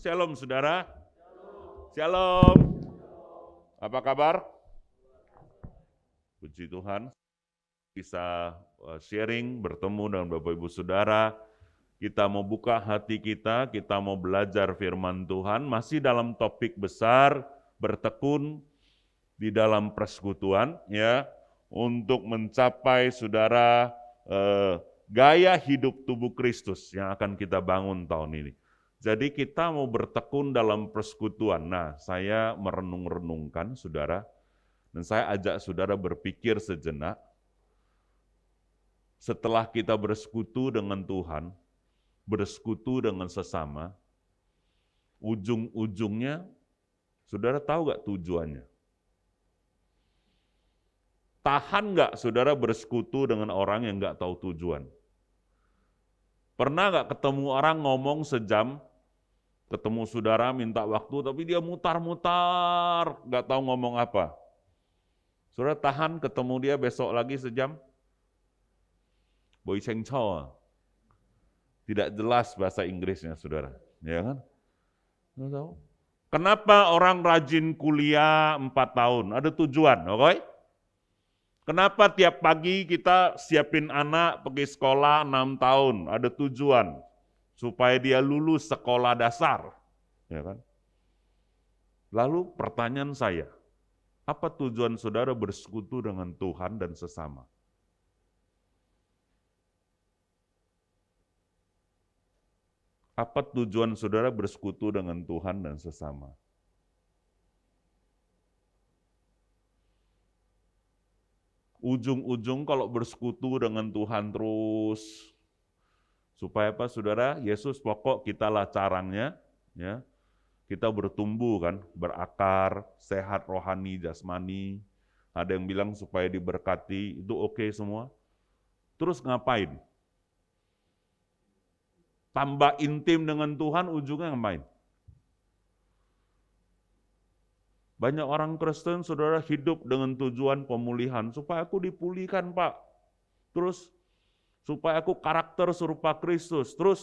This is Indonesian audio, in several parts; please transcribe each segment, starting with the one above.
Shalom saudara. Shalom. Apa kabar? Puji Tuhan. Bisa sharing, bertemu dengan Bapak Ibu Saudara. Kita mau buka hati kita mau belajar firman Tuhan. Masih dalam topik besar, bertekun di dalam persekutuan, ya, untuk mencapai saudara gaya hidup tubuh Kristus yang akan kita bangun tahun ini. Jadi kita mau bertekun dalam persekutuan. Nah, saya merenung-renungkan, saudara, dan saya ajak saudara berpikir sejenak. Setelah kita bersekutu dengan Tuhan, bersekutu dengan sesama, ujung-ujungnya, saudara tahu nggak tujuannya? Tahan nggak saudara bersekutu dengan orang yang nggak tahu tujuan? Pernah nggak ketemu orang ngomong sejam, ketemu saudara minta waktu, tapi dia mutar-mutar, nggak tahu ngomong apa. Saudara tahan ketemu dia besok lagi sejam? Boy Seng Chow. Tidak jelas bahasa Inggrisnya, saudara. Ya kan? Nggak tahu. Kenapa orang rajin kuliah 4 tahun? Ada tujuan, oke? Kenapa tiap pagi kita siapin anak pergi sekolah 6 tahun? Ada tujuan, supaya dia lulus sekolah dasar. Ya kan? Lalu pertanyaan saya, apa tujuan saudara bersekutu dengan Tuhan dan sesama? Apa tujuan saudara bersekutu dengan Tuhan dan sesama? Ujung-ujung kalau bersekutu dengan Tuhan terus, supaya apa saudara? Yesus pokok kitalah carangnya, ya. Kita bertumbuh kan, berakar, sehat rohani, jasmani. Ada yang bilang supaya diberkati, itu oke semua. Terus ngapain? Tambah intim dengan Tuhan, ujungnya ngapain? Banyak orang Kristen, saudara, hidup dengan tujuan pemulihan. Supaya aku dipulihkan, Pak. Terus, supaya aku karakter serupa Kristus. Terus,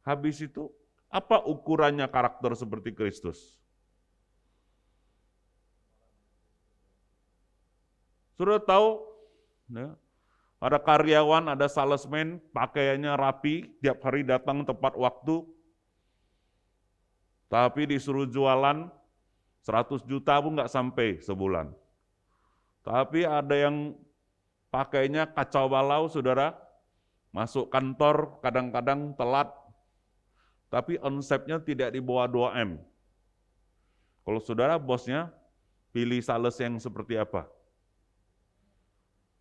habis itu, apa ukurannya karakter seperti Kristus? Saudara tahu, ya, ada karyawan, ada salesman, pakaiannya rapi, tiap hari datang tepat waktu, tapi disuruh jualan, 100 juta pun nggak sampai sebulan. Tapi ada yang pakainya kacau balau, saudara. Masuk kantor kadang-kadang telat, tapi omsetnya tidak di bawah 2M. Kalau saudara bosnya, pilih sales yang seperti apa?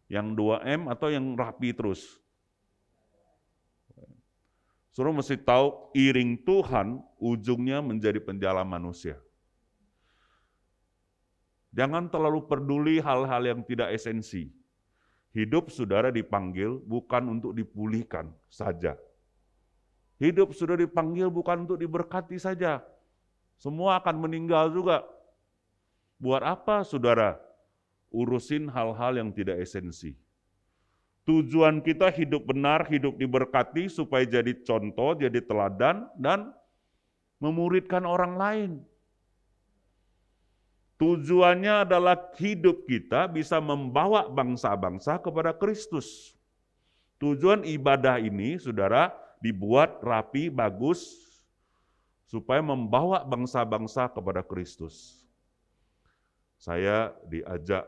Yang 2M atau yang rapi terus? Saudara mesti tahu, iring Tuhan ujungnya menjadi penjala manusia. Jangan terlalu peduli hal-hal yang tidak esensi. Hidup saudara dipanggil bukan untuk dipulihkan saja. Hidup sudah dipanggil bukan untuk diberkati saja. Semua akan meninggal juga. Buat apa saudara urusin hal-hal yang tidak esensi? Tujuan kita hidup benar, hidup diberkati supaya jadi contoh, jadi teladan, dan memuridkan orang lain. Tujuannya adalah hidup kita bisa membawa bangsa-bangsa kepada Kristus. Tujuan ibadah ini, saudara, dibuat rapi, bagus, supaya membawa bangsa-bangsa kepada Kristus. Saya diajak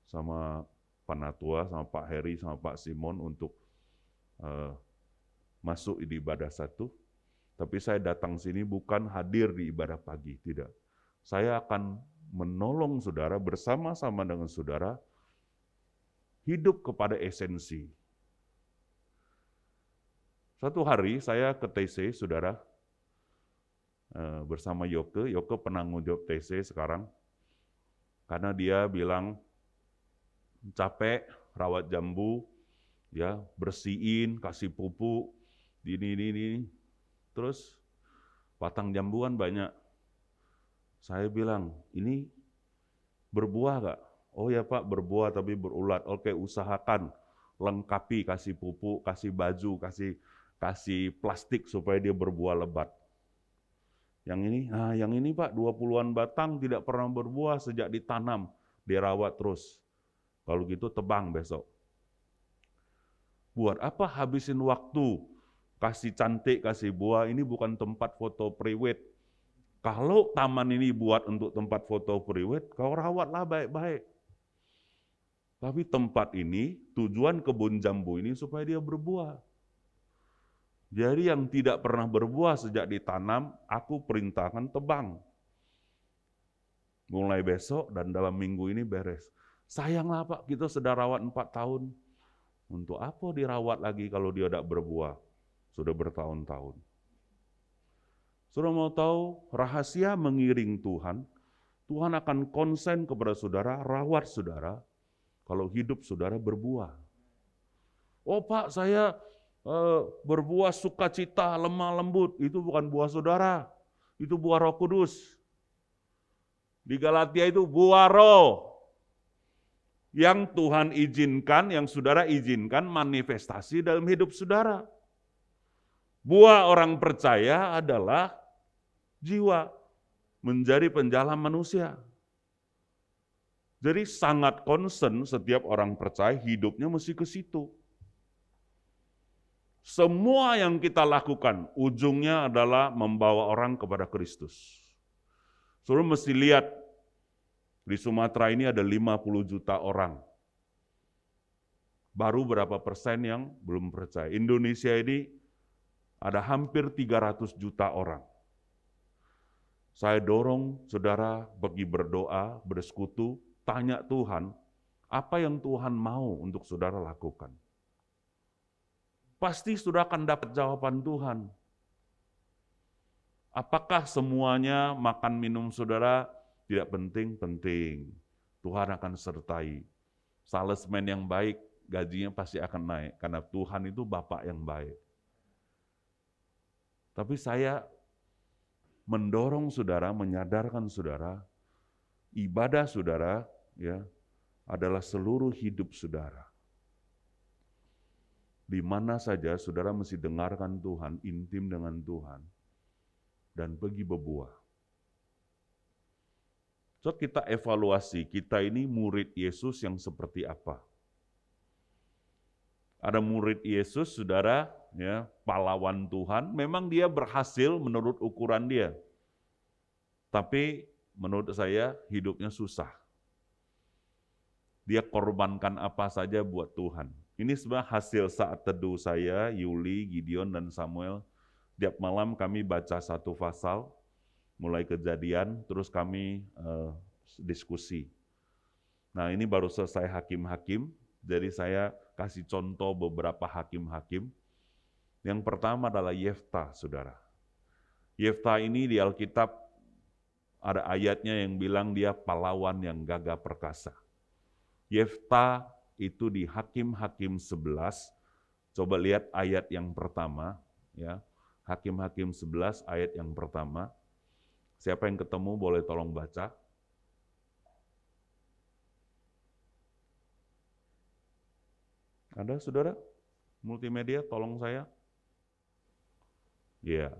sama Panatua, sama Pak Heri, sama Pak Simon untuk masuk di ibadah satu. Tapi saya datang sini bukan hadir di ibadah pagi, tidak. Saya akan menolong saudara bersama-sama dengan saudara hidup kepada esensi. Satu hari saya ke TC, saudara, bersama Yoke penanggung jawab TC sekarang, karena dia bilang capek rawat jambu, ya bersihin, kasih pupuk, ini. Terus batang jambuan banyak. Saya bilang, ini berbuah nggak? Oh ya Pak, berbuah tapi berulat. Oke, usahakan lengkapi, kasih pupuk, kasih baju, kasih kasih plastik supaya dia berbuah lebat. Yang ini Pak, 20-an batang tidak pernah berbuah sejak ditanam, dirawat terus. Kalau gitu tebang besok. Buat apa habisin waktu, kasih cantik, kasih buah, ini bukan tempat foto priwet. Kalau taman ini buat untuk tempat foto priwet, kau rawatlah baik-baik. Tapi tempat ini, tujuan kebun jambu ini supaya dia berbuah. Jadi yang tidak pernah berbuah sejak ditanam, aku perintahkan tebang. Mulai besok dan dalam minggu ini beres. Sayanglah Pak, kita sudah rawat 4 tahun. Untuk apa dirawat lagi kalau dia tidak berbuah? Sudah bertahun-tahun. Saudara mau tahu rahasia mengiring Tuhan? Tuhan akan konsen kepada saudara, rawat saudara, kalau hidup saudara berbuah. Oh Pak, saya berbuah sukacita, lemah lembut, itu bukan buah saudara, itu buah Roh Kudus. Di Galatia itu buah roh yang Tuhan izinkan, yang saudara izinkan manifestasi dalam hidup saudara. Buah orang percaya adalah jiwa, menjadi penjala manusia. Jadi sangat concern setiap orang percaya hidupnya mesti ke situ. Semua yang kita lakukan, ujungnya adalah membawa orang kepada Kristus. Saudara mesti lihat, di Sumatera ini ada 50 juta orang. Baru berapa persen yang belum percaya. Indonesia ini ada hampir 300 juta orang. Saya dorong saudara pergi berdoa, bersekutu, tanya Tuhan, apa yang Tuhan mau untuk saudara lakukan. Pasti saudara akan dapat jawaban Tuhan. Apakah semuanya makan minum saudara tidak penting? Penting. Tuhan akan sertai. Salesman yang baik, gajinya pasti akan naik. Karena Tuhan itu Bapak yang baik. Tapi saya mendorong saudara, menyadarkan saudara, ibadah saudara ya adalah seluruh hidup saudara. Di mana saja saudara mesti dengarkan Tuhan, intim dengan Tuhan, dan pergi berbuah. So kita evaluasi, kita ini murid Yesus yang seperti apa? Ada murid Yesus, saudara, ya, pahlawan Tuhan, memang dia berhasil menurut ukuran dia. Tapi menurut saya hidupnya susah. Dia korbankan apa saja buat Tuhan. Ini sebenarnya hasil saat teduh saya, Yuli, Gideon, dan Samuel. Tiap malam kami baca satu pasal, mulai Kejadian, terus kami diskusi. Nah ini baru selesai hakim-hakim, jadi saya kasih contoh beberapa hakim-hakim. Yang pertama adalah Yefta, saudara. Yefta ini di Alkitab ada ayatnya yang bilang dia pahlawan yang gagah perkasa. Yefta itu di Hakim-Hakim 11, coba lihat ayat yang pertama, ya. Hakim-Hakim 11 ayat yang pertama. Siapa yang ketemu boleh tolong baca. Ada saudara? Multimedia tolong saya. Ya.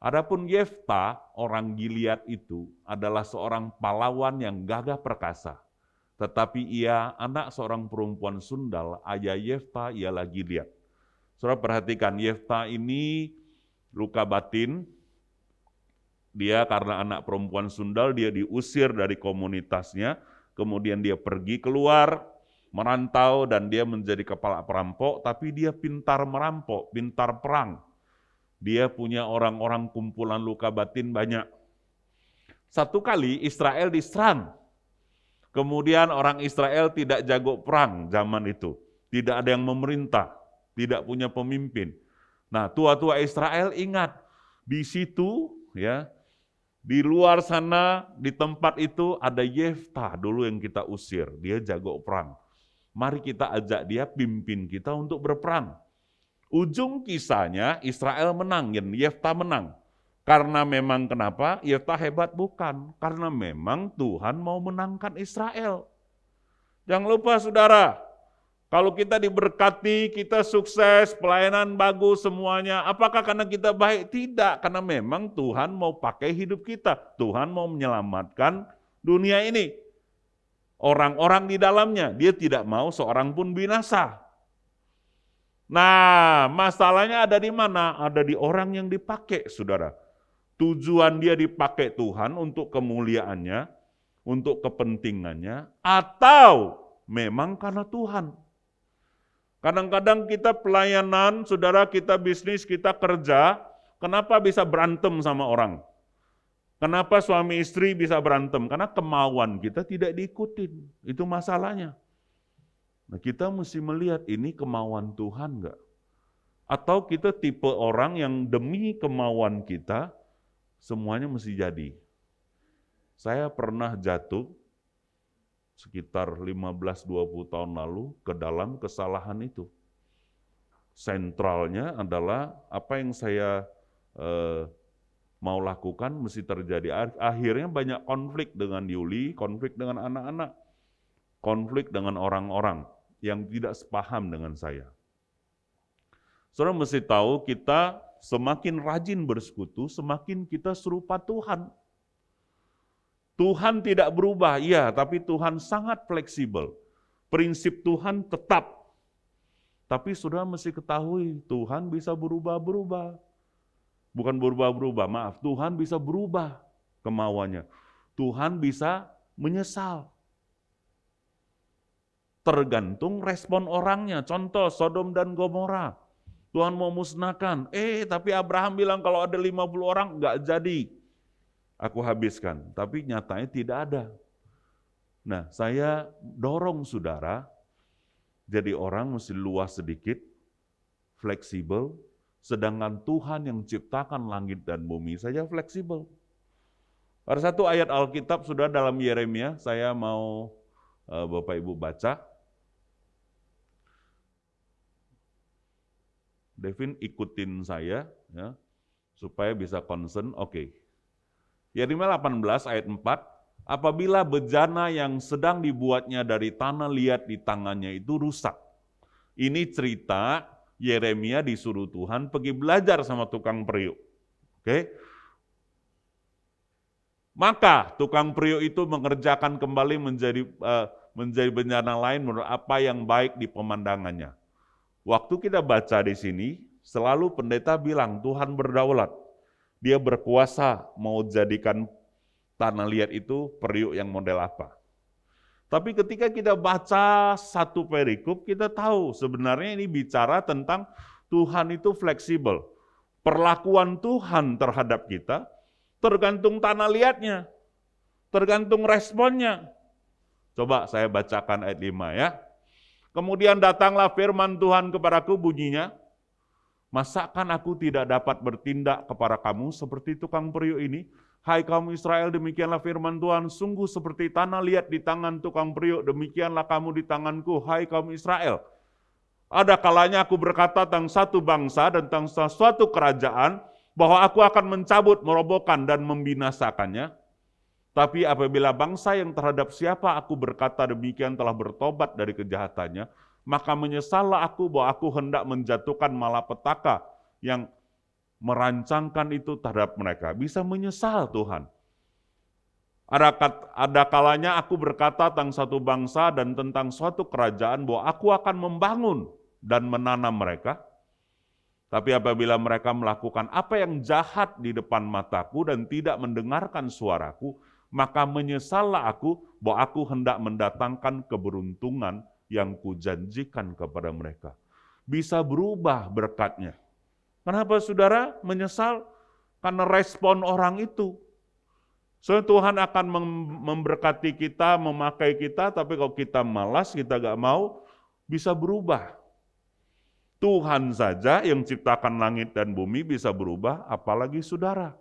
Adapun Yefta, orang Gilead itu adalah seorang pahlawan yang gagah perkasa. Tetapi ia anak seorang perempuan sundal, ayah Yefta ialah Gilead. Saudara perhatikan, Yefta ini luka batin, dia karena anak perempuan sundal, dia diusir dari komunitasnya, kemudian dia pergi keluar, merantau, dan dia menjadi kepala perampok, tapi dia pintar merampok, pintar perang. Dia punya orang-orang kumpulan luka batin banyak. Satu kali Israel diserang. Kemudian orang Israel tidak jago perang zaman itu. Tidak ada yang memerintah, tidak punya pemimpin. Nah, tua-tua Israel ingat, di situ ya, di luar sana, di tempat itu ada Yefta dulu yang kita usir. Dia jago perang. Mari kita ajak dia pimpin kita untuk berperang. Ujung kisahnya Israel menang, Yefta menang. Karena memang kenapa? Yefta hebat bukan. Karena memang Tuhan mau menangkan Israel. Jangan lupa saudara, Kalau kita diberkati, kita sukses, pelayanan bagus semuanya, apakah karena kita baik? Tidak, karena memang Tuhan mau pakai hidup kita. Tuhan mau menyelamatkan dunia ini. Orang-orang di dalamnya, dia tidak mau seorang pun binasa. Nah, masalahnya ada di mana? Ada di orang yang dipakai, saudara. Tujuan dia dipakai Tuhan untuk kemuliaannya, untuk kepentingannya, atau memang karena Tuhan. Kadang-kadang kita pelayanan, saudara, kita bisnis, kita kerja, kenapa bisa berantem sama orang? Kenapa suami istri bisa berantem? Karena kemauan kita tidak diikutin. Itu masalahnya. Nah, kita mesti melihat ini kemauan Tuhan enggak? Atau kita tipe orang yang demi kemauan kita, semuanya mesti jadi. Saya pernah jatuh sekitar 15-20 tahun lalu ke dalam kesalahan itu. Sentralnya adalah apa yang saya mau lakukan mesti terjadi. Akhirnya banyak konflik dengan Yuli, konflik dengan anak-anak, konflik dengan orang-orang yang tidak sepaham dengan saya. Saudara mesti tahu kita semakin rajin bersekutu, semakin kita serupa Tuhan. Tuhan tidak berubah, iya, tapi Tuhan sangat fleksibel. Prinsip Tuhan tetap. Tapi saudara mesti ketahui, Tuhan bisa berubah-berubah. Bukan berubah-berubah, maaf, Tuhan bisa berubah kemauannya. Tuhan bisa menyesal. Tergantung respon orangnya. Contoh, Sodom dan Gomora. Tuhan mau musnahkan. Tapi Abraham bilang kalau ada 50 orang, nggak jadi. Aku habiskan, tapi nyatanya tidak ada. Nah, saya dorong saudara, jadi orang mesti luas sedikit, fleksibel, sedangkan Tuhan yang ciptakan langit dan bumi saja fleksibel. Ada satu ayat Alkitab sudah dalam Yeremia, saya mau Bapak Ibu baca. Devin ikutin saya, ya, supaya bisa concern, oke. Yeremia 18 ayat 4, apabila bejana yang sedang dibuatnya dari tanah liat di tangannya itu rusak. Ini cerita Yeremia disuruh Tuhan pergi belajar sama tukang periuk. Oke? Maka tukang periuk itu mengerjakan kembali menjadi bejana lain menurut apa yang baik di pemandangannya. Waktu kita baca di sini, selalu pendeta bilang Tuhan berdaulat. Dia berkuasa mau jadikan tanah liat itu periuk yang model apa. Tapi ketika kita baca satu perikop, kita tahu sebenarnya ini bicara tentang Tuhan itu fleksibel. Perlakuan Tuhan terhadap kita tergantung tanah liatnya, tergantung responnya. Coba saya bacakan ayat 5 ya. Kemudian datanglah firman Tuhan kepadaku bunyinya, masakan aku tidak dapat bertindak kepada kamu seperti tukang periuk ini? Hai kaum Israel, demikianlah firman Tuhan, sungguh seperti tanah liat di tangan tukang periuk, demikianlah kamu di tanganku, hai kaum Israel. Ada kalanya aku berkata tentang satu bangsa dan tentang suatu kerajaan, bahwa aku akan mencabut, merobohkan, dan membinasakannya. Tapi apabila bangsa yang terhadap siapa aku berkata demikian telah bertobat dari kejahatannya, maka menyesallah aku bahwa aku hendak menjatuhkan malapetaka yang merancangkan itu terhadap mereka. Bisa menyesal Tuhan. Ada kalanya aku berkata tentang satu bangsa dan tentang suatu kerajaan bahwa aku akan membangun dan menanam mereka. Tapi apabila mereka melakukan apa yang jahat di depan mataku dan tidak mendengarkan suaraku, maka menyesallah aku bahwa aku hendak mendatangkan keberuntungan yang kujanjikan kepada mereka. Bisa berubah berkatnya. Kenapa saudara menyesal? Karena respon orang itu. Soalnya Tuhan akan memberkati kita, memakai kita, tapi kalau kita malas, kita gak mau, bisa berubah. Tuhan saja yang ciptakan langit dan bumi bisa berubah, apalagi saudara.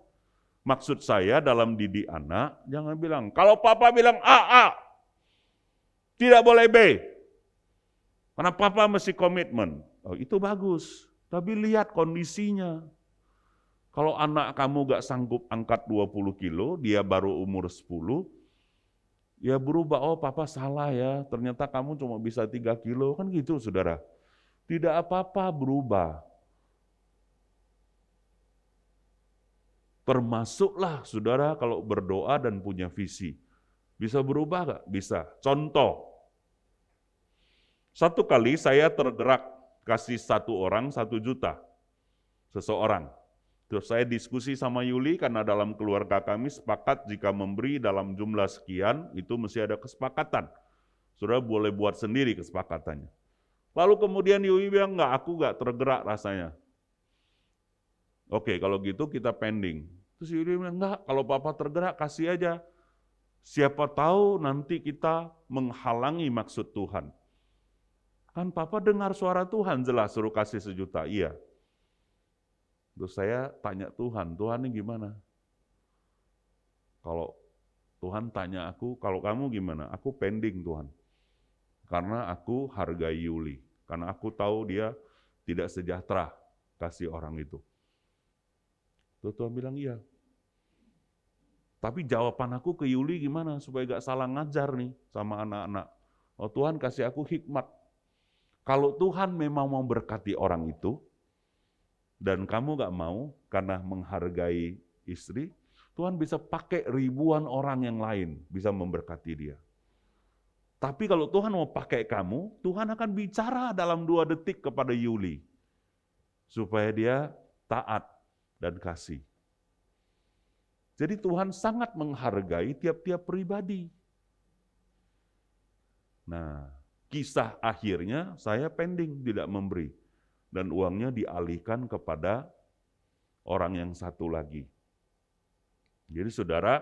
Maksud saya dalam didik anak, jangan bilang, kalau papa bilang A, tidak boleh B. Karena papa mesti komitmen. Oh, itu bagus, tapi lihat kondisinya. Kalau anak kamu gak sanggup angkat 20 kilo, dia baru umur 10, Ya berubah, oh papa salah ya, ternyata kamu cuma bisa 3 kilo, kan gitu saudara. Tidak apa-apa berubah. Termasuklah saudara kalau berdoa dan punya visi. Bisa berubah nggak? Bisa. Contoh, satu kali saya tergerak kasih satu orang 1 juta, seseorang. Terus saya diskusi sama Yuli karena dalam keluarga kami sepakat jika memberi dalam jumlah sekian, itu mesti ada kesepakatan. Saudara boleh buat sendiri kesepakatannya. Lalu kemudian Yuli bilang, aku nggak tergerak rasanya. Oke, kalau gitu kita pending. Terus Yuli bilang, enggak, kalau Papa tergerak kasih aja. Siapa tahu nanti kita menghalangi maksud Tuhan. Kan Papa dengar suara Tuhan jelas suruh kasih 1 juta, iya. Terus saya tanya Tuhan ini gimana? Kalau Tuhan tanya aku, kalau kamu gimana? Aku pending Tuhan. Karena aku hargai Yuli. Karena aku tahu dia tidak sejahtera kasih orang itu. Terus Tuhan bilang iya. Tapi jawaban aku ke Yuli gimana? Supaya gak salah ngajar nih sama anak-anak. Oh Tuhan kasih aku hikmat. Kalau Tuhan memang mau berkati orang itu, dan kamu gak mau karena menghargai istri, Tuhan bisa pakai ribuan orang yang lain bisa memberkati dia. Tapi kalau Tuhan mau pakai kamu, Tuhan akan bicara dalam 2 detik kepada Yuli. Supaya dia taat dan kasih. Jadi Tuhan sangat menghargai tiap-tiap pribadi. Nah, kisah akhirnya saya pending, tidak memberi. Dan uangnya dialihkan kepada orang yang satu lagi. Jadi saudara,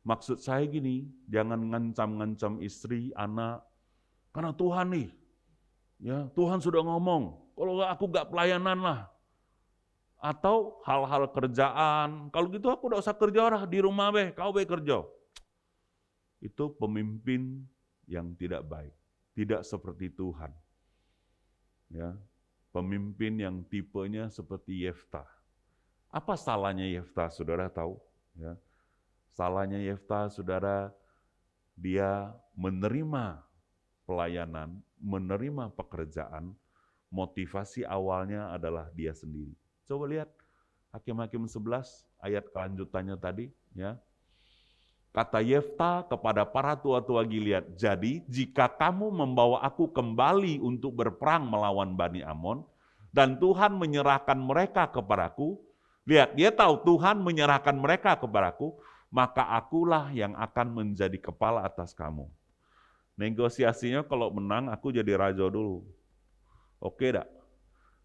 maksud saya gini, jangan ngancam-ngancam istri, anak, karena Tuhan nih, ya Tuhan sudah ngomong, kalau aku gak pelayanan lah. Atau hal-hal kerjaan, kalau gitu aku udah usah kerja lah, di rumah kau kerja. Itu pemimpin yang tidak baik, tidak seperti Tuhan. Ya, pemimpin yang tipenya seperti Yeftah. Apa salahnya Yeftah, saudara tahu? Ya, salahnya Yeftah, saudara, dia menerima pelayanan, menerima pekerjaan, motivasi awalnya adalah dia sendiri. Coba lihat Hakim-Hakim 11 ayat kelanjutannya tadi, ya. Kata Yeftah kepada para tua-tua Gilead, jadi jika kamu membawa aku kembali untuk berperang melawan Bani Amon, dan Tuhan menyerahkan mereka kepadaku, lihat, dia tahu Tuhan menyerahkan mereka kepadaku, maka akulah yang akan menjadi kepala atas kamu. Negosiasinya kalau menang, aku jadi raja dulu. Oke dak?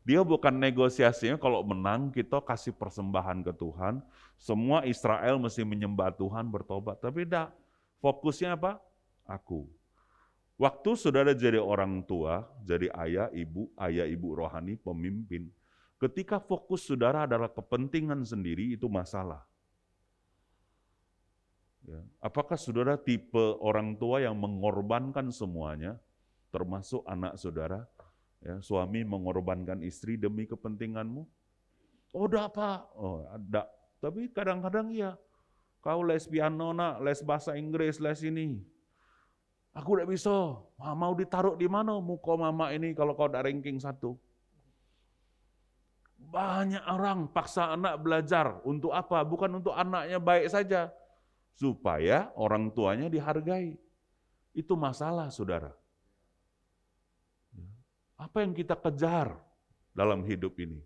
Dia bukan negosiasinya kalau menang kita kasih persembahan ke Tuhan, semua Israel mesti menyembah Tuhan, bertobat. Tapi tidak, fokusnya apa? Aku. Waktu saudara jadi orang tua, jadi ayah ibu rohani, pemimpin, ketika fokus saudara adalah kepentingan sendiri, itu masalah. Ya. Apakah saudara tipe orang tua yang mengorbankan semuanya, termasuk anak saudara? Ya, suami mengorbankan istri demi kepentinganmu? Oh, enggak Pak. Oh, ada. Tapi kadang-kadang ya, kau les piano nak, les bahasa Inggris, les ini. Aku enggak bisa. Mau ditaruh di mana muka mama ini kalau kau udah ranking 1? Banyak orang paksa anak belajar. Untuk apa? Bukan untuk anaknya baik saja. Supaya orang tuanya dihargai. Itu masalah, saudara. Apa yang kita kejar dalam hidup ini?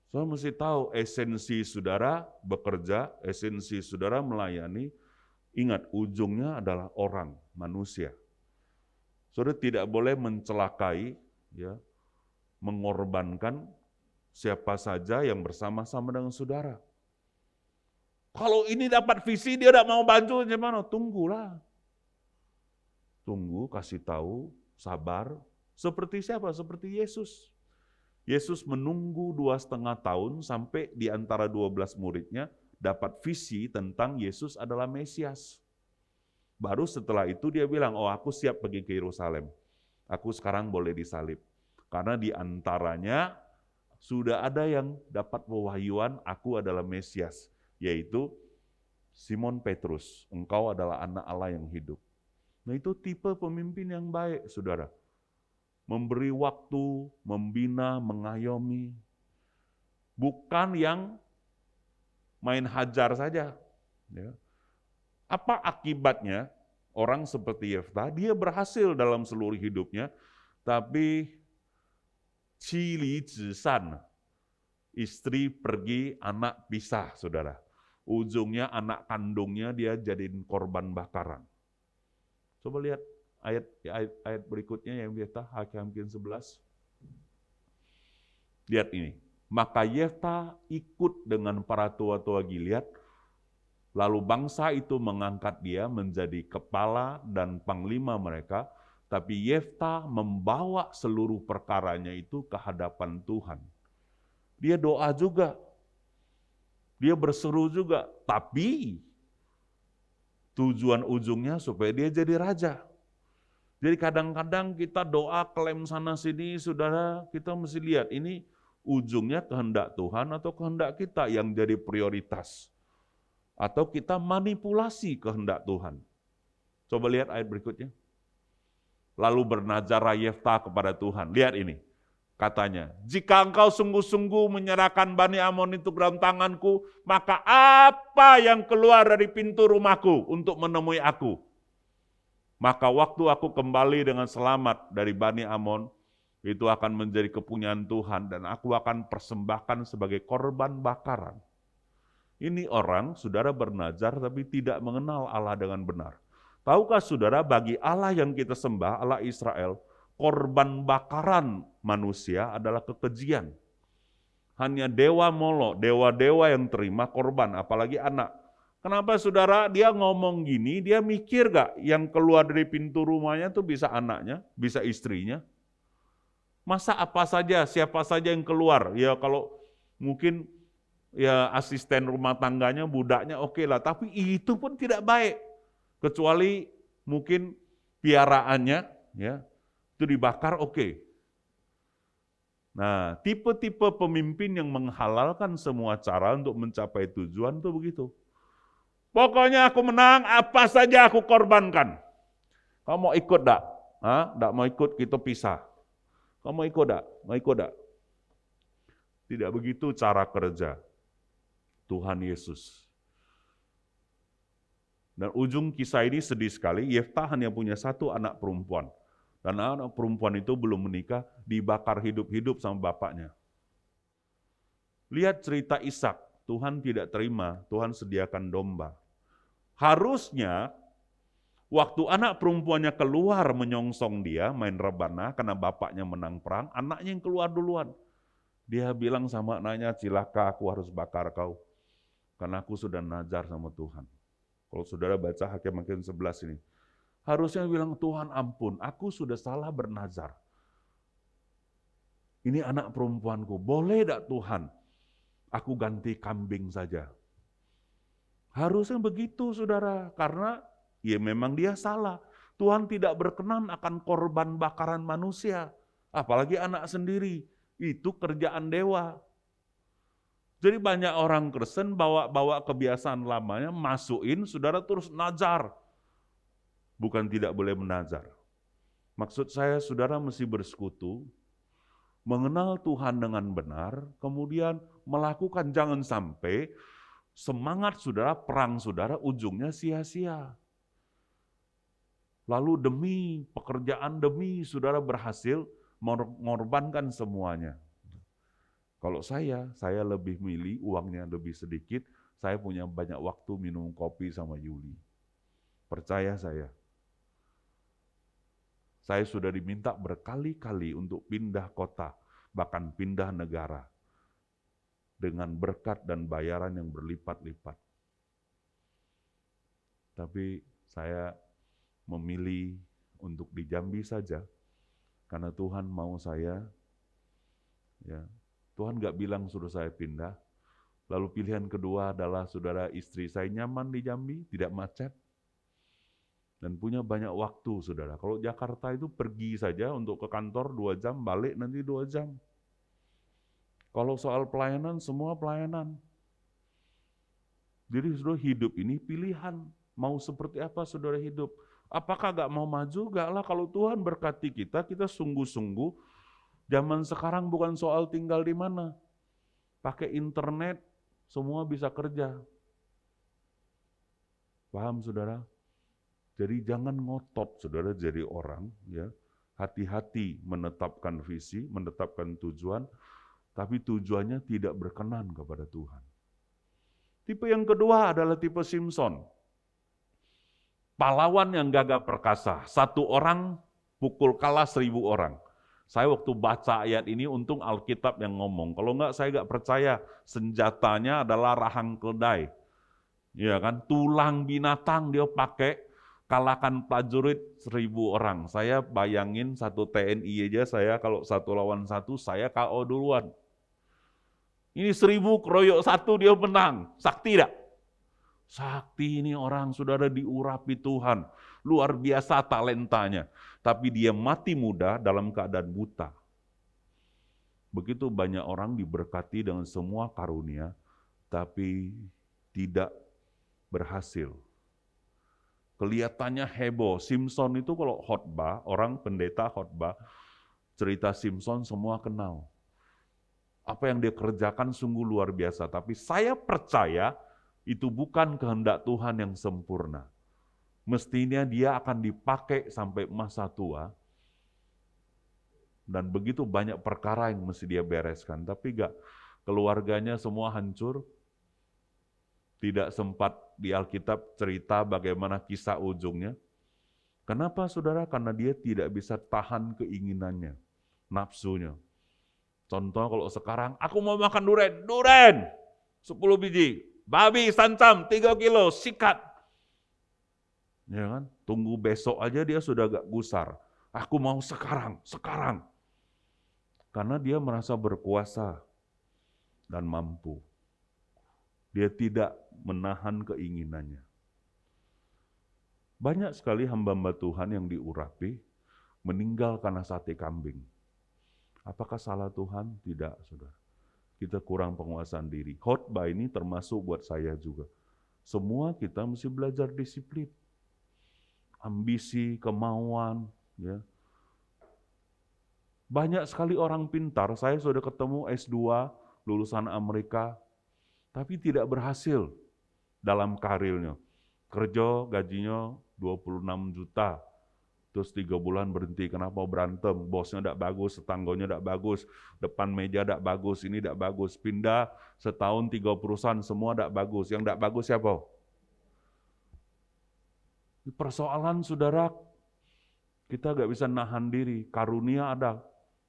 Saudara mesti tahu esensi saudara bekerja, esensi saudara melayani, ingat ujungnya adalah orang, manusia. Saudara tidak boleh mencelakai, ya, mengorbankan siapa saja yang bersama-sama dengan saudara. Kalau ini dapat visi, dia tidak mau bantu, gimana? Tunggulah. Tunggu, kasih tahu, sabar. Seperti siapa? Seperti Yesus. Yesus menunggu 2,5 tahun sampai di antara 12 muridnya dapat visi tentang Yesus adalah Mesias. Baru setelah itu dia bilang, oh aku siap pergi ke Yerusalem. Aku sekarang boleh disalib. Karena di antaranya sudah ada yang dapat pewahyuan aku adalah Mesias. Yaitu Simon Petrus, engkau adalah anak Allah yang hidup. Nah itu tipe pemimpin yang baik, saudara. Memberi waktu, membina, mengayomi. Bukan yang main hajar saja. Ya. Apa akibatnya? Orang seperti Yefta, dia berhasil dalam seluruh hidupnya, tapi cili zisan, istri pergi, anak pisah, saudara. Ujungnya anak kandungnya dia jadiin korban bakaran. Coba lihat ayat berikutnya yang Yefta, Hakim 11. Lihat ini. Maka Yefta ikut dengan para tua-tua Gilead, lalu bangsa itu mengangkat dia menjadi kepala dan panglima mereka, tapi Yefta membawa seluruh perkaranya itu ke hadapan Tuhan. Dia doa juga. Dia berseru juga, tapi tujuan ujungnya supaya dia jadi raja. Jadi kadang-kadang kita doa klaim sana sini, saudara, kita mesti lihat ini ujungnya kehendak Tuhan atau kehendak kita yang jadi prioritas. Atau kita manipulasi kehendak Tuhan. Coba lihat ayat berikutnya. Lalu bernazarlah Yefta kepada Tuhan. Lihat ini. Katanya, jika engkau sungguh-sungguh menyerahkan Bani Amon itu ke dalam tanganku, maka apa yang keluar dari pintu rumahku untuk menemui aku? Maka waktu aku kembali dengan selamat dari Bani Amon, itu akan menjadi kepunyaan Tuhan dan aku akan persembahkan sebagai korban bakaran. Ini orang, saudara bernazar tapi tidak mengenal Allah dengan benar. Tahukah saudara, bagi Allah yang kita sembah, Allah Israel, korban bakaran manusia adalah kekejian. Hanya dewa Molok, dewa-dewa yang terima korban, apalagi anak. Kenapa saudara dia ngomong gini, dia mikir gak yang keluar dari pintu rumahnya itu bisa anaknya, bisa istrinya? Masa apa saja, siapa saja yang keluar? Ya kalau mungkin ya asisten rumah tangganya, budaknya oke lah, tapi itu pun tidak baik. Kecuali mungkin piaraannya, ya itu dibakar, oke. Nah, tipe-tipe pemimpin yang menghalalkan semua cara untuk mencapai tujuan itu begitu. Pokoknya aku menang, apa saja aku korbankan. Kamu mau ikut enggak? Enggak mau ikut, kita pisah. Kamu mau ikut enggak? Mau ikut enggak? Tidak begitu cara kerja Tuhan Yesus. Dan ujung kisah ini sedih sekali, Yefta hanya punya satu anak perempuan. Dan anak perempuan itu belum menikah, dibakar hidup-hidup sama bapaknya. Lihat cerita Ishak, Tuhan tidak terima, Tuhan sediakan domba. Harusnya, waktu anak perempuannya keluar menyongsong dia, main rebana, karena bapaknya menang perang, anaknya yang keluar duluan. Dia bilang sama anaknya, cilaka aku harus bakar kau, karena aku sudah nazar sama Tuhan. Kalau saudara baca Hakim 11 ini, harusnya bilang, Tuhan ampun, aku sudah salah bernazar. Ini anak perempuanku, boleh tidak Tuhan? Aku ganti kambing saja. Harusnya begitu saudara, karena ya memang dia salah. Tuhan tidak berkenan akan korban bakaran manusia, apalagi anak sendiri. Itu kerjaan dewa. Jadi banyak orang Kristen bawa kebiasaan lamanya, masukin, saudara terus nazar. Bukan tidak boleh menazar. Maksud saya, saudara mesti bersekutu, mengenal Tuhan dengan benar, kemudian melakukan, jangan sampai semangat saudara, perang saudara, ujungnya sia-sia. Lalu demi pekerjaan, demi saudara berhasil mengorbankan semuanya. Kalau saya lebih milih uangnya lebih sedikit, saya punya banyak waktu minum kopi sama Yuli. Percaya saya. Saya sudah diminta berkali-kali untuk pindah kota, bahkan pindah negara, dengan berkat dan bayaran yang berlipat-lipat. Tapi saya memilih untuk di Jambi saja, karena Tuhan mau saya, ya Tuhan nggak bilang suruh saya pindah. Lalu pilihan kedua adalah saudara, istri saya nyaman di Jambi, tidak macet, dan punya banyak waktu, saudara. Kalau Jakarta itu pergi saja untuk ke kantor 2 jam, balik nanti 2 jam. Kalau soal pelayanan, semua pelayanan. Jadi saudara, hidup ini pilihan. Mau seperti apa saudara hidup? Apakah gak mau maju? Gak lah, kalau Tuhan berkati kita, kita sungguh-sungguh. Zaman sekarang bukan soal tinggal di mana. Pakai internet, semua bisa kerja. Paham saudara? Jadi jangan ngotot saudara jadi orang, ya. Hati-hati menetapkan visi, menetapkan tujuan, tapi tujuannya tidak berkenan kepada Tuhan. Tipe yang kedua adalah tipe Simpson. Pahlawan yang gagah perkasa. Satu orang pukul kalah 1.000 orang. Saya waktu baca ayat ini, untung Alkitab yang ngomong. Kalau enggak, saya enggak percaya senjatanya adalah rahang keldai. Ya kan, tulang binatang dia pakai, kalahkan prajurit 1.000 orang. Saya bayangin satu TNI aja, saya kalau 1 lawan 1, saya KO duluan. Ini 1.000 keroyok 1 dia menang. Sakti tidak? Sakti ini orang, saudara, diurapi Tuhan. Luar biasa talentanya. Tapi dia mati muda dalam keadaan buta. Begitu banyak orang diberkati dengan semua karunia, tapi tidak berhasil. Kelihatannya heboh. Simpson itu kalau khotbah, orang pendeta khotbah, cerita Simpson semua kenal. Apa yang dia kerjakan sungguh luar biasa. Tapi saya percaya itu bukan kehendak Tuhan yang sempurna. Mestinya dia akan dipakai sampai masa tua. Dan begitu banyak perkara yang mesti dia bereskan. Tapi enggak, keluarganya semua hancur. Tidak sempat di Alkitab cerita bagaimana kisah ujungnya. Kenapa saudara? Karena dia tidak bisa tahan keinginannya, nafsunya. Contoh kalau sekarang, aku mau makan durian 10 biji, babi sancam 3 kilo, sikat. Ya kan? Tunggu besok aja dia sudah agak gusar. Aku mau sekarang. Karena dia merasa berkuasa dan mampu. Dia tidak menahan keinginannya. Banyak sekali hamba-hamba Tuhan yang diurapi, meninggal karena sate kambing. Apakah salah Tuhan? Tidak, saudara. Kita kurang penguasaan diri. Khotbah ini termasuk buat saya juga. Semua kita mesti belajar disiplin. Ambisi, kemauan. Ya. Banyak sekali orang pintar, saya sudah ketemu S2, lulusan Amerika, tapi tidak berhasil dalam karirnya. Kerja gajinya 26 juta, terus 3 bulan berhenti. Kenapa? Berantem, bosnya tidak bagus, tetangganya tidak bagus, depan meja tidak bagus, ini tidak bagus. Pindah setahun 3 perusahaan, semua tidak bagus. Yang tidak bagus siapa? Persoalan saudara, kita nggak bisa nahan diri. Karunia ada,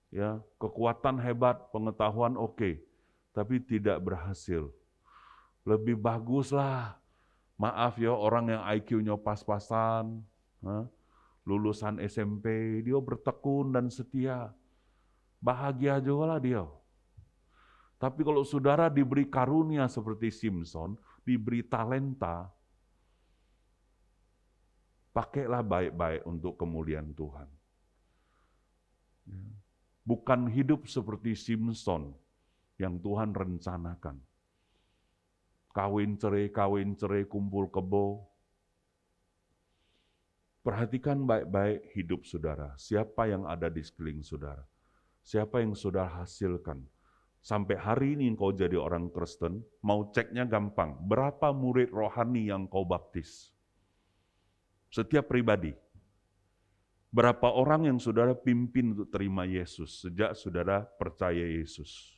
ya, kekuatan hebat, pengetahuan oke, tapi tidak berhasil. Lebih baguslah, maaf ya, orang yang IQ-nya pas-pasan, lulusan SMP, dia bertekun dan setia. Bahagia juga lah dia. Tapi kalau saudara diberi karunia seperti Simpson, diberi talenta, pakailah baik-baik untuk kemuliaan Tuhan. Bukan hidup seperti Simpson yang Tuhan rencanakan. Kawin cerai, kumpul kebo. Perhatikan baik-baik hidup saudara. Siapa yang ada di sekeliling saudara? Siapa yang saudara hasilkan? Sampai hari ini engkau jadi orang Kristen, mau ceknya gampang. Berapa murid rohani yang kau baptis? Setiap pribadi. Berapa orang yang saudara pimpin untuk terima Yesus sejak saudara percaya Yesus?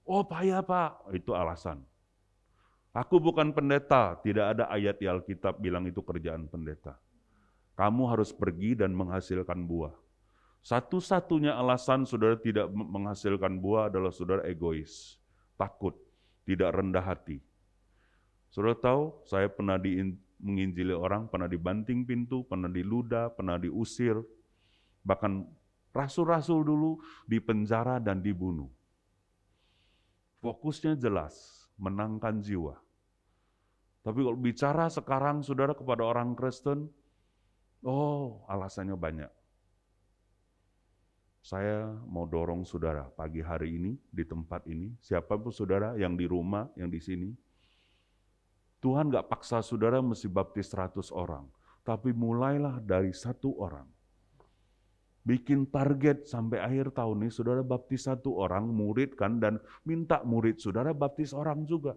Oh payah Pak, itu alasan. Aku bukan pendeta, tidak ada ayat di Alkitab bilang itu kerjaan pendeta. Kamu harus pergi dan menghasilkan buah. Satu-satunya alasan saudara tidak menghasilkan buah adalah saudara egois, takut, tidak rendah hati. Saudara tahu, saya pernah menginjili orang, pernah dibanting pintu, pernah diludah, pernah diusir, bahkan rasul-rasul dulu dipenjara dan dibunuh. Fokusnya jelas, menangkan jiwa. Tapi kalau bicara sekarang saudara kepada orang Kristen, oh alasannya banyak. Saya mau dorong saudara pagi hari ini di tempat ini, siapapun saudara yang di rumah, yang di sini, Tuhan gak paksa saudara mesti baptis 100 orang. Tapi mulailah dari 1 orang. Bikin target sampai akhir tahun ini, saudara baptis 1 orang, muridkan, dan minta murid saudara baptis orang juga.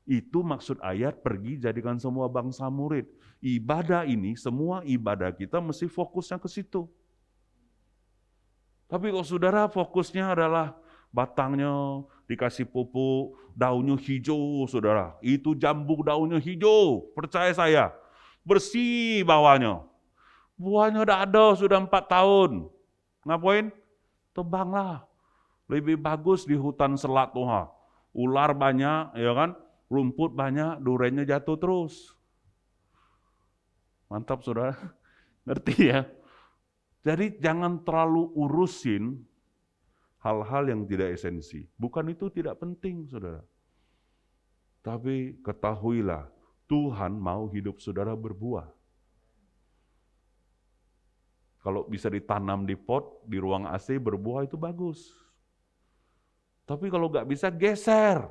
Itu maksud ayat, pergi jadikan semua bangsa murid. Ibadah ini, semua ibadah kita mesti fokusnya ke situ. Tapi kalau saudara fokusnya adalah batangnya dikasih pupuk, daunnya hijau, saudara. Itu jambu daunnya hijau, percaya saya. Bersih bawahnya. Buahnya udah ada, sudah 4 tahun. Ngapain? Tebanglah. Lebih bagus di hutan selat tuh. Ular banyak, ya kan? Rumput banyak, durennya jatuh terus. Mantap, saudara. Ngerti ya? Jadi jangan terlalu urusin hal-hal yang tidak esensi. Bukan itu tidak penting, saudara. Tapi ketahuilah, Tuhan mau hidup saudara berbuah. Kalau bisa ditanam di pot, di ruang AC berbuah itu bagus. Tapi kalau nggak bisa, geser.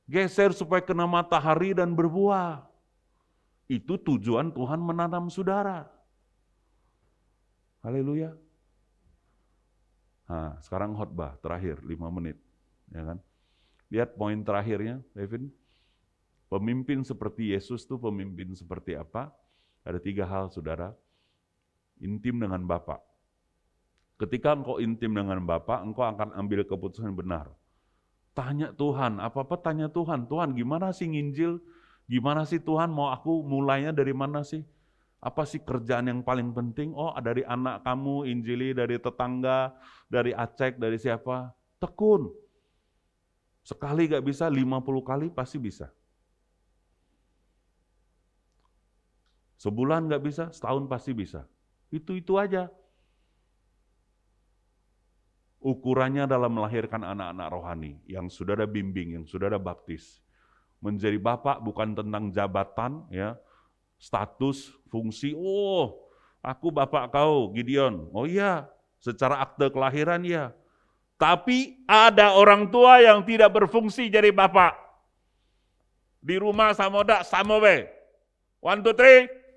Geser supaya kena matahari dan berbuah. Itu tujuan Tuhan menanam saudara. Haleluya. Nah, sekarang khotbah terakhir 5 menit, ya kan? Lihat poin terakhirnya, Devin. Pemimpin seperti Yesus itu pemimpin seperti apa? Ada 3 hal, saudara. Intim dengan Bapa. Ketika engkau intim dengan Bapa, engkau akan ambil keputusan yang benar. Tanya Tuhan, apa-apa tanya Tuhan. Tuhan, gimana sih nginjil? Gimana sih Tuhan, mau aku mulainya dari mana sih? Apa sih kerjaan yang paling penting? Oh, dari anak kamu, injili, dari tetangga, dari acek, dari siapa? Tekun. Sekali gak bisa, 50 kali pasti bisa. Sebulan gak bisa, setahun pasti bisa. Itu aja. Ukurannya adalah melahirkan anak-anak rohani yang saudara bimbing, yang saudara baptis. Menjadi bapak bukan tentang jabatan, ya, status, fungsi. Oh, aku bapak kau, Gideon. Oh iya, secara akte kelahiran ya. Tapi ada orang tua yang tidak berfungsi jadi bapak. Di rumah sama we. 1, 2, 3.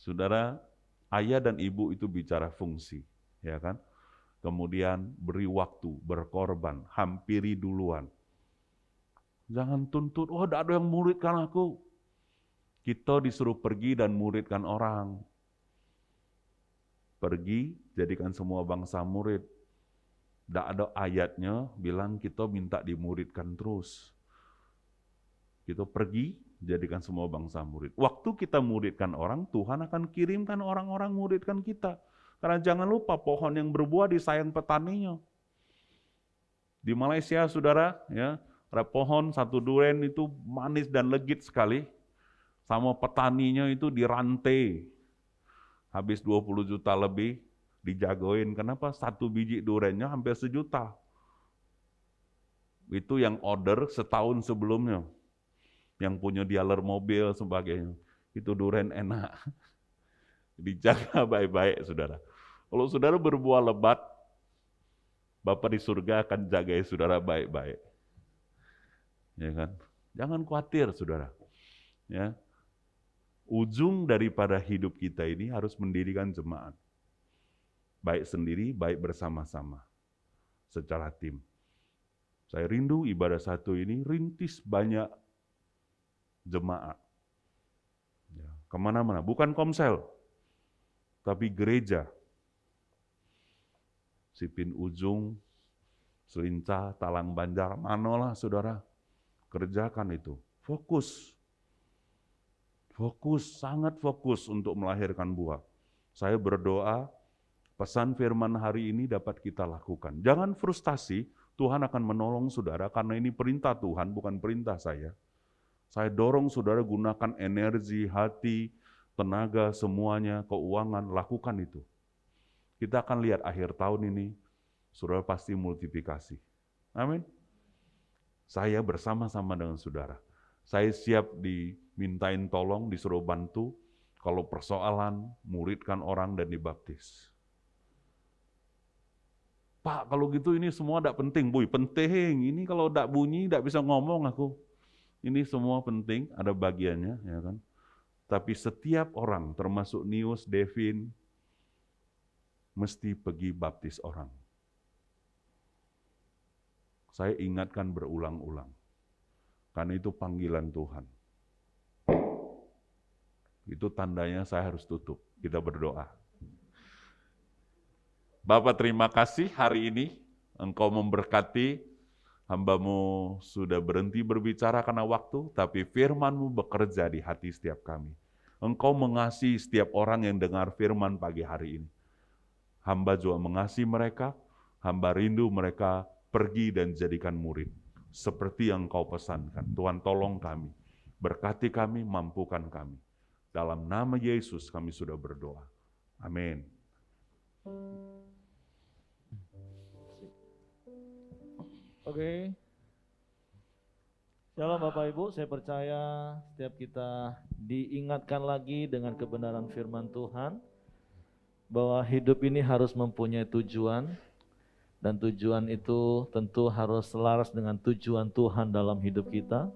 Saudara, ayah dan ibu itu bicara fungsi, ya kan? Kemudian beri waktu, berkorban, hampiri duluan. Jangan tuntut, oh tidak ada yang muridkan aku. Kita disuruh pergi dan muridkan orang. Pergi, jadikan semua bangsa murid. Tidak ada ayatnya bilang kita minta dimuridkan terus. Kita pergi, jadikan semua bangsa murid. Waktu kita muridkan orang, Tuhan akan kirimkan orang-orang muridkan kita. Karena jangan lupa pohon yang berbuah disayang petaninya. Di Malaysia, saudara, ya, ada pohon 1 duren itu manis dan legit sekali. Sama petaninya itu dirantai. Habis 20 juta lebih, dijagoin. Kenapa? 1 biji durennya hampir 1 juta. Itu yang order setahun sebelumnya. Yang punya dealer mobil, sebagainya. Itu duren enak. Dijaga baik-baik, saudara. Kalau saudara berbuah lebat, Bapa di surga akan jagai saudara baik-baik. Ya kan? Jangan khawatir, saudara. Ya. Ujung daripada hidup kita ini harus mendirikan jemaat. Baik sendiri, baik bersama-sama. Secara tim. Saya rindu ibadah 1 ini rintis banyak jemaat. Ya, kemana-mana, bukan komsel, tapi gereja. Sipin Ujung, Selinca, Talang Banjar, manolah saudara, kerjakan itu. Fokus. Fokus, sangat fokus untuk melahirkan buah. Saya berdoa, pesan firman hari ini dapat kita lakukan. Jangan frustasi, Tuhan akan menolong saudara, karena ini perintah Tuhan, bukan perintah saya. Saya dorong saudara gunakan energi, hati, tenaga, semuanya, keuangan, lakukan itu. Kita akan lihat akhir tahun ini, saudara pasti multiplikasi. Amin. Saya bersama-sama dengan saudara. Saya siap dimintain tolong, disuruh bantu, kalau persoalan, muridkan orang dan dibaptis. Pak, kalau gitu ini semua tidak penting. Boy, penting. Ini kalau tidak bunyi, tidak bisa ngomong aku. Ini semua penting, ada bagiannya, ya kan? Tapi setiap orang, termasuk Nius, Devin, mesti pergi baptis orang. Saya ingatkan berulang-ulang, karena itu panggilan Tuhan. Itu tandanya saya harus tutup. Kita berdoa. Bapak, terima kasih hari ini Engkau memberkati, hamba-Mu sudah berhenti berbicara karena waktu, tapi firman-Mu bekerja di hati setiap kami. Engkau mengasihi setiap orang yang dengar firman pagi hari ini. Hamba juga mengasihi mereka, hamba rindu mereka pergi dan jadikan murid. Seperti yang Engkau pesankan. Tuhan tolong kami, berkati kami, mampukan kami. Dalam nama Yesus kami sudah berdoa. Amin. Oke. Shalom Bapak Ibu, saya percaya setiap kita diingatkan lagi dengan kebenaran firman Tuhan, bahwa hidup ini harus mempunyai tujuan, dan tujuan itu tentu harus selaras dengan tujuan Tuhan dalam hidup kita.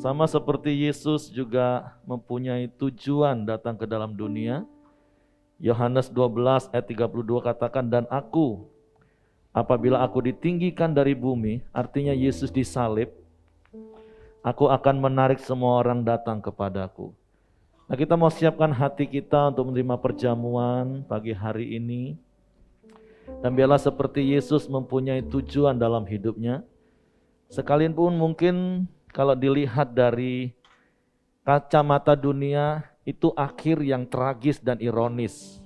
Sama seperti Yesus juga mempunyai tujuan datang ke dalam dunia. Yohanes 12 ayat 32 katakan, dan apabila aku ditinggikan dari bumi, artinya Yesus disalib, aku akan menarik semua orang datang kepadaku. Nah, kita mau siapkan hati kita untuk menerima perjamuan pagi hari ini. Dan biarlah seperti Yesus mempunyai tujuan dalam hidupnya. Sekalipun mungkin kalau dilihat dari kacamata dunia, itu akhir yang tragis dan ironis.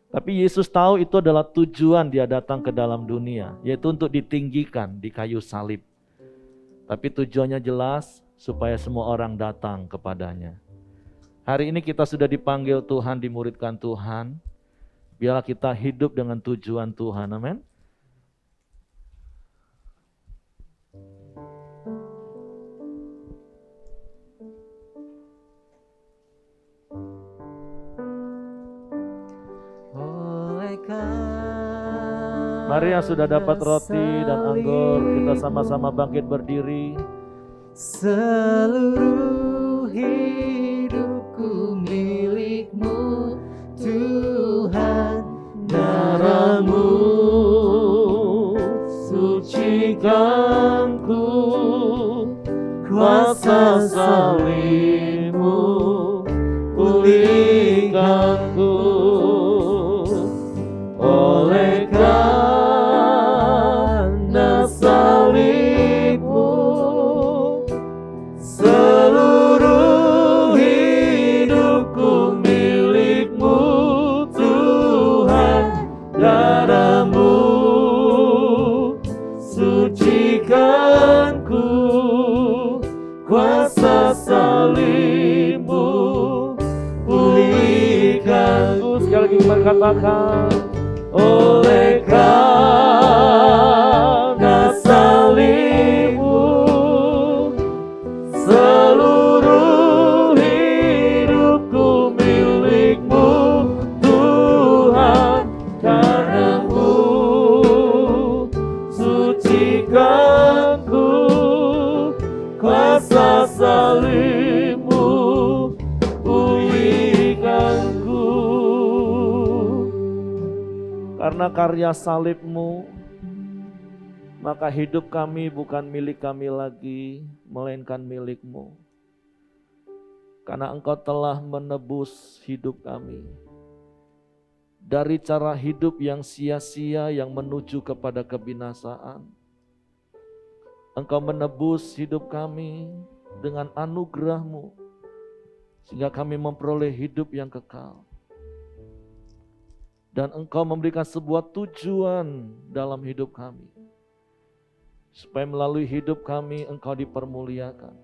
Tapi Yesus tahu itu adalah tujuan dia datang ke dalam dunia, yaitu untuk ditinggikan di kayu salib. Tapi tujuannya jelas, supaya semua orang datang kepadanya. Hari ini kita sudah dipanggil Tuhan, dimuridkan Tuhan. Biarlah kita hidup dengan tujuan Tuhan, amin. Mari yang sudah dapat roti dan anggur, kita sama-sama bangkit berdiri. Seluruh hidupku milik-Mu, Tuhan, darah-Mu sucikanku, kuasa salib-Mu pulihkanku. Oleh karena salib-Mu, seluruh hidupku milik-Mu, Tuhan, darah-Mu sucikanku, kuasa salib-Mu pulihkanku. Sekali lagi kita katakan, oleh karena salib-Mu, seluruh hidupku milik-Mu, Tuhan, karena-Mu sucikanku, kuasa salib-Mu pulihkanku. karena karya salib-Mu, maka hidup kami bukan milik kami lagi, melainkan milik-Mu. Karena Engkau telah menebus hidup kami dari cara hidup yang sia-sia yang menuju kepada kebinasaan. Engkau menebus hidup kami dengan anugerah-Mu, sehingga kami memperoleh hidup yang kekal. Dan Engkau memberikan sebuah tujuan dalam hidup kami, supaya melalui hidup kami Engkau dipermuliakan,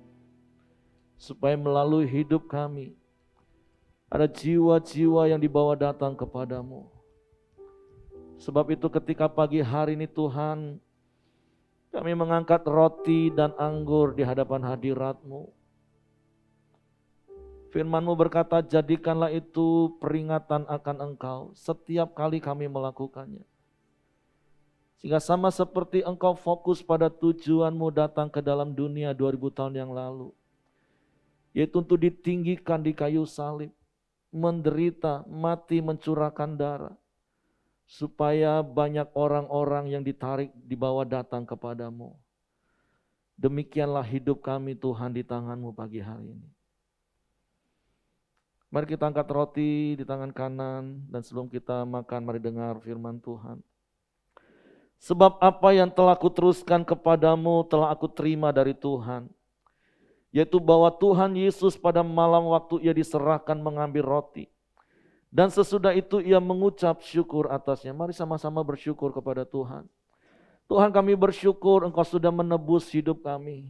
supaya melalui hidup kami ada jiwa-jiwa yang dibawa datang kepadamu. Sebab itu ketika pagi hari ini Tuhan, kami mengangkat roti dan anggur di hadapan hadirat-Mu. Firman-Mu berkata, jadikanlah itu peringatan akan Engkau setiap kali kami melakukannya. Sehingga sama seperti Engkau fokus pada tujuanmu datang ke dalam dunia 2000 tahun yang lalu, yaitu untuk ditinggikan di kayu salib, menderita, mati, mencurahkan darah, supaya banyak orang-orang yang ditarik dibawa datang kepadamu. Demikianlah hidup kami Tuhan di tangan-Mu pagi hari ini. Mari kita angkat roti di tangan kanan, dan sebelum kita makan mari dengar firman Tuhan. Sebab apa yang telah kuteruskan kepadamu telah aku terima dari Tuhan, yaitu bahwa Tuhan Yesus pada malam waktu ia diserahkan mengambil roti, dan sesudah itu ia mengucap syukur atasnya. Mari sama-sama bersyukur kepada Tuhan. Tuhan, kami bersyukur Engkau sudah menebus hidup kami.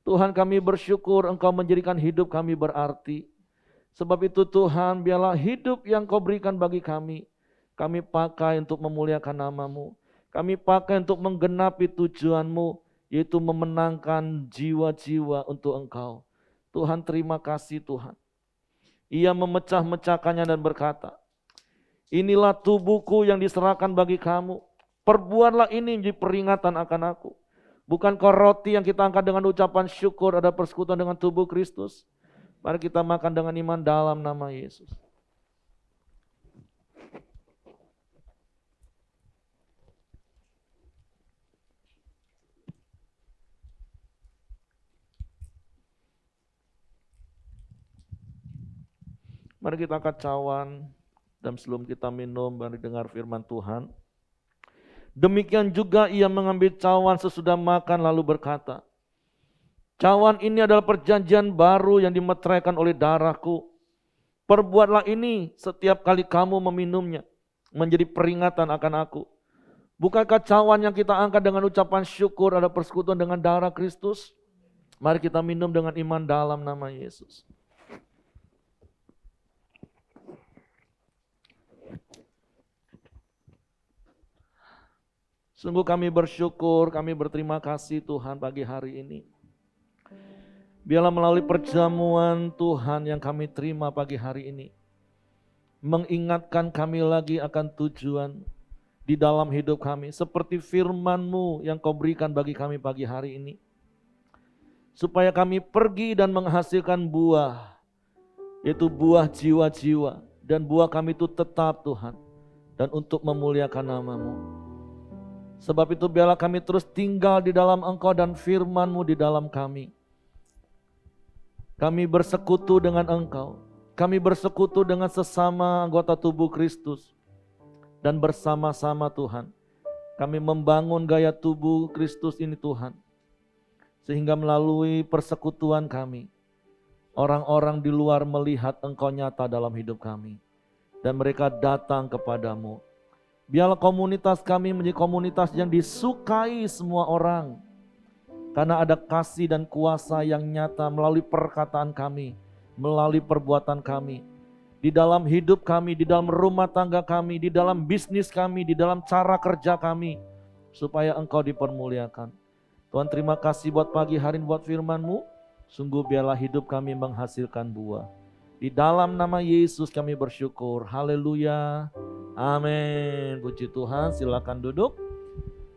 Tuhan, kami bersyukur Engkau menjadikan hidup kami berarti. Sebab itu Tuhan, biarlah hidup yang Kau berikan bagi kami pakai untuk memuliakan nama-Mu. Kami pakai untuk menggenapi tujuan-Mu, yaitu memenangkan jiwa-jiwa untuk Engkau. Tuhan, terima kasih Tuhan. Ia memecah-mecahkannya dan berkata, inilah tubuhku yang diserahkan bagi kamu. Perbuatlah ini menjadi peringatan akan aku. Bukankah roti yang kita angkat dengan ucapan syukur ada persekutuan dengan tubuh Kristus? Mari kita makan dengan iman dalam nama Yesus. Mari kita angkat cawan, dan sebelum kita minum, mari dengar firman Tuhan. Demikian juga ia mengambil cawan sesudah makan lalu berkata, cawan ini adalah perjanjian baru yang dimeteraikan oleh darahku. Perbuatlah ini setiap kali kamu meminumnya, menjadi peringatan akan aku. Bukankah cawan yang kita angkat dengan ucapan syukur ada persekutuan dengan darah Kristus? Mari kita minum dengan iman dalam nama Yesus. Sungguh kami bersyukur, kami berterima kasih Tuhan pagi hari ini. Biarlah melalui perjamuan Tuhan yang kami terima pagi hari ini, mengingatkan kami lagi akan tujuan di dalam hidup kami. Seperti firman-Mu yang Kau berikan bagi kami pagi hari ini. Supaya kami pergi dan menghasilkan buah, yaitu buah jiwa-jiwa. Dan buah kami itu tetap Tuhan, dan untuk memuliakan nama-Mu. Sebab itu biarlah kami terus tinggal di dalam Engkau dan firman-Mu di dalam kami. Kami bersekutu dengan Engkau. Kami bersekutu dengan sesama anggota tubuh Kristus. Dan bersama-sama Tuhan, kami membangun gaya tubuh Kristus ini Tuhan. Sehingga melalui persekutuan kami, orang-orang di luar melihat Engkau nyata dalam hidup kami. Dan mereka datang kepadamu. Biarlah komunitas kami menjadi komunitas yang disukai semua orang. Karena ada kasih dan kuasa yang nyata melalui perkataan kami, melalui perbuatan kami. Di dalam hidup kami, di dalam rumah tangga kami, di dalam bisnis kami, di dalam cara kerja kami. Supaya Engkau dipermuliakan. Tuhan, terima kasih buat pagi hari ini, buat firman-Mu. Sungguh biarlah hidup kami menghasilkan buah. Di dalam nama Yesus kami bersyukur. Haleluya. Amin. Puji Tuhan, silakan duduk.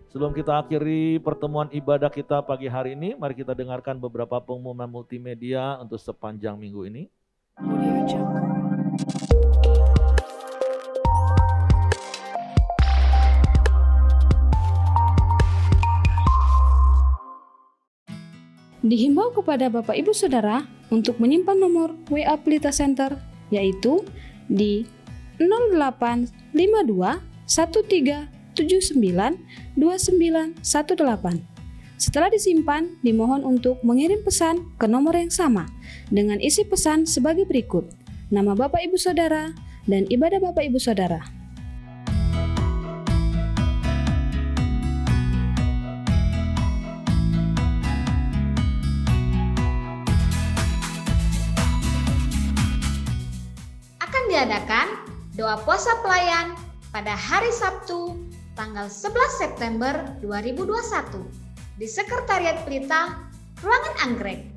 Sebelum kita akhiri pertemuan ibadah kita pagi hari ini, mari kita dengarkan beberapa pengumuman multimedia untuk sepanjang minggu ini. Dihimbau kepada Bapak Ibu Saudara untuk menyimpan nomor WA Pelita Center, yaitu di 0852 1379 2918. Setelah disimpan, dimohon untuk mengirim pesan ke nomor yang sama dengan isi pesan sebagai berikut: nama Bapak Ibu Saudara dan ibadah Bapak Ibu Saudara. Akan diadakan doa puasa pelayan pada hari Sabtu tanggal 11 September 2021 di Sekretariat Pelita, Ruangan Anggrek.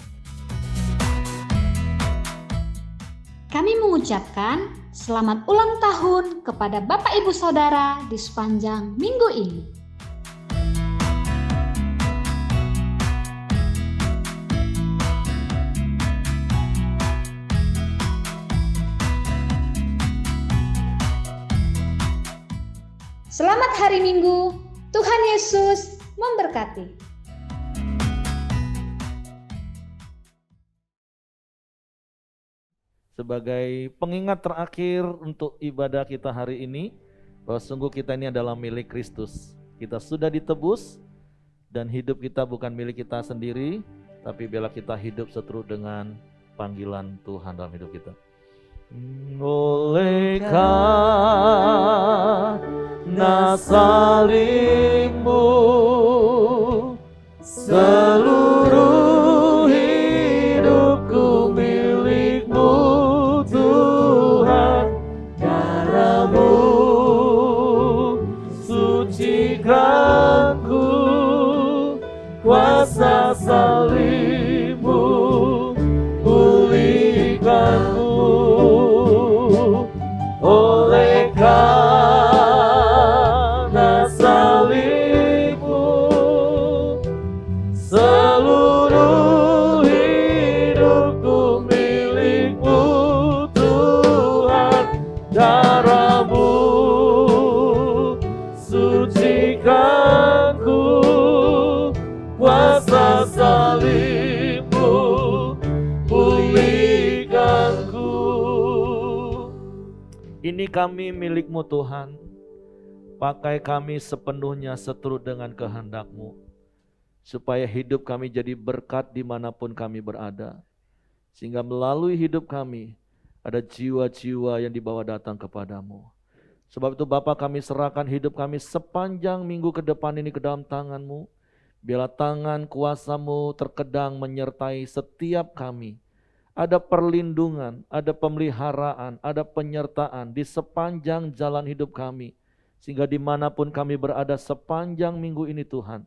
Kami mengucapkan selamat ulang tahun kepada Bapak Ibu Saudara di sepanjang minggu ini. Selamat hari Minggu, Tuhan Yesus memberkati. Sebagai pengingat terakhir untuk ibadah kita hari ini, bahwa sungguh kita ini adalah milik Kristus. Kita sudah ditebus dan hidup kita bukan milik kita sendiri, tapi bila kita hidup seturut dengan panggilan Tuhan dalam hidup kita. Oleh karena salibmu, seluruh hidupku milikmu Tuhan. Darahmu sucikanku, kuasa salibmu pulihkanku. Oleh karena salibmu, seluruh hidupku milikmu Tuhan. Darahmu sucikanku, kuasa salibmu pulihkanku. Ini kami milik-Mu Tuhan, pakai kami sepenuhnya seturut dengan kehendak-Mu, supaya hidup kami jadi berkat dimanapun kami berada, sehingga melalui hidup kami ada jiwa-jiwa yang dibawa datang kepadamu. Sebab itu Bapa, kami serahkan hidup kami sepanjang minggu ke depan ini ke dalam tangan-Mu. Biarlah tangan kuasa-Mu terkedang menyertai setiap kami. Ada perlindungan, ada pemeliharaan, ada penyertaan di sepanjang jalan hidup kami. Sehingga dimanapun kami berada sepanjang minggu ini Tuhan,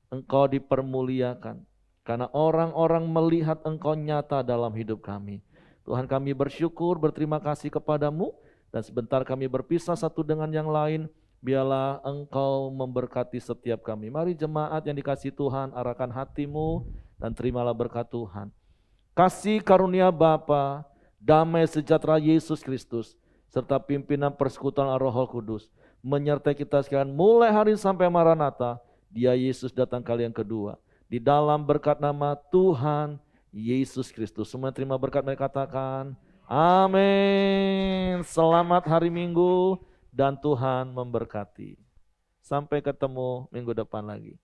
Engkau dipermuliakan. Karena orang-orang melihat Engkau nyata dalam hidup kami. Tuhan, kami bersyukur, berterima kasih kepadamu. Dan sebentar kami berpisah satu dengan yang lain, biarlah Engkau memberkati setiap kami. Mari jemaat yang dikasihi Tuhan, arahkan hatimu dan terimalah berkat Tuhan. Kasih karunia Bapa, damai sejahtera Yesus Kristus, serta pimpinan persekutuan Roh Kudus, menyertai kita sekalian mulai hari sampai Maranatha, Dia Yesus datang kali yang kedua. Di dalam berkat nama Tuhan Yesus Kristus. Semua terima berkat, mari katakan amin. Selamat hari Minggu dan Tuhan memberkati. Sampai ketemu minggu depan lagi.